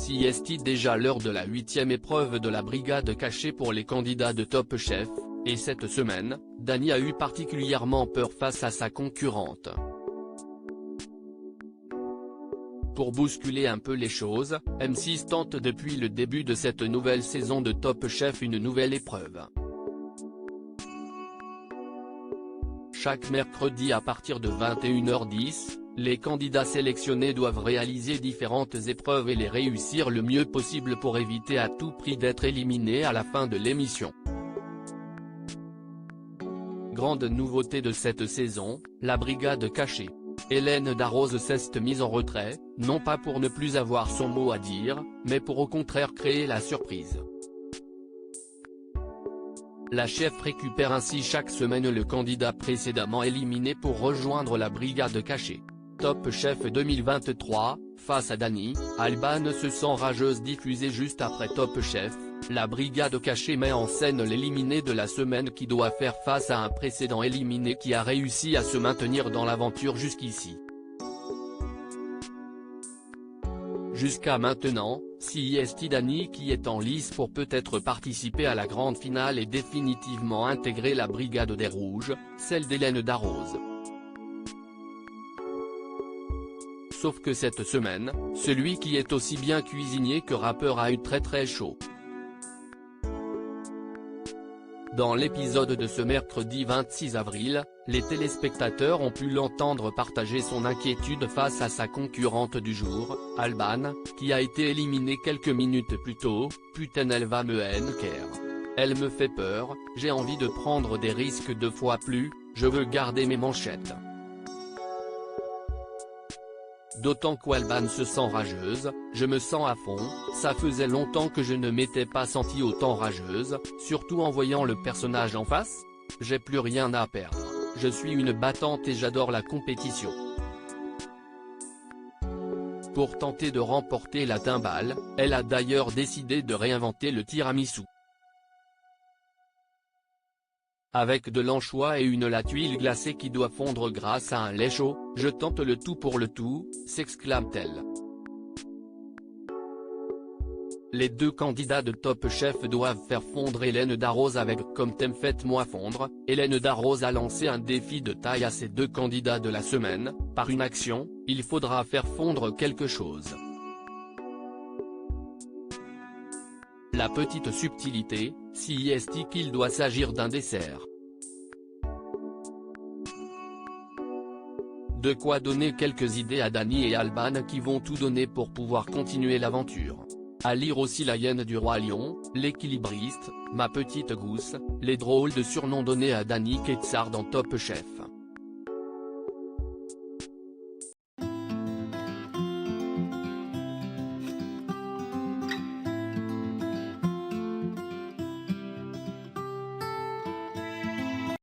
CST déjà l'heure de la 8e épreuve de la brigade cachée pour les candidats de Top Chef, et cette semaine, Dany a eu particulièrement peur face à sa concurrente. Pour bousculer un peu les choses, M6 tente depuis le début de cette nouvelle saison de Top Chef une nouvelle épreuve. Chaque mercredi à partir de 21h10, les candidats sélectionnés doivent réaliser différentes épreuves et les réussir le mieux possible pour éviter à tout prix d'être éliminés à la fin de l'émission. Grande nouveauté de cette saison, la brigade cachée. Hélène Darroze s'est mise en retrait, non pas pour ne plus avoir son mot à dire, mais pour au contraire créer la surprise. La chef récupère ainsi chaque semaine le candidat précédemment éliminé pour rejoindre la brigade cachée. Top Chef 2023, face à Dany, Alban se sent rageuse diffusée juste après Top Chef, la brigade cachée met en scène l'éliminé de la semaine qui doit faire face à un précédent éliminé qui a réussi à se maintenir dans l'aventure jusqu'ici. Jusqu'à maintenant, CST Dany qui est en lice pour peut-être participer à la grande finale et définitivement intégrer la brigade des Rouges, celle d'Hélène Darroze. Sauf que cette semaine, celui qui est aussi bien cuisinier que rappeur a eu très chaud. Dans l'épisode de ce mercredi 26 avril, les téléspectateurs ont pu l'entendre partager son inquiétude face à sa concurrente du jour, Alban, qui a été éliminée quelques minutes plus tôt. Putain elle va me hacker. Elle me fait peur, j'ai envie de prendre des risques 2 fois plus, je veux garder mes manchettes. D'autant qu'Alban se sent rageuse, je me sens à fond, ça faisait longtemps que je ne m'étais pas sentie autant rageuse, surtout en voyant le personnage en face. J'ai plus rien à perdre, je suis une battante et j'adore la compétition. Pour tenter de remporter la timbale, elle a d'ailleurs décidé de réinventer le tiramisu. Avec de l'anchois et une la tuile glacée qui doit fondre grâce à un lait chaud, je tente le tout pour le tout, s'exclame-t-elle. Les 2 candidats de Top Chef doivent faire fondre Hélène Darroze avec comme thème Faites-moi fondre. Hélène Darroze a lancé un défi de taille à ses 2 candidats de la semaine, par une action, il faudra faire fondre quelque chose. La petite subtilité, CST qu'il doit s'agir d'un dessert. De quoi donner quelques idées à Dany et Alban qui vont tout donner pour pouvoir continuer l'aventure. À lire aussi La hyène du roi lion, L'équilibriste, Ma petite gousse, les drôles de surnoms donnés à Dany Ketsar dans Top Chef.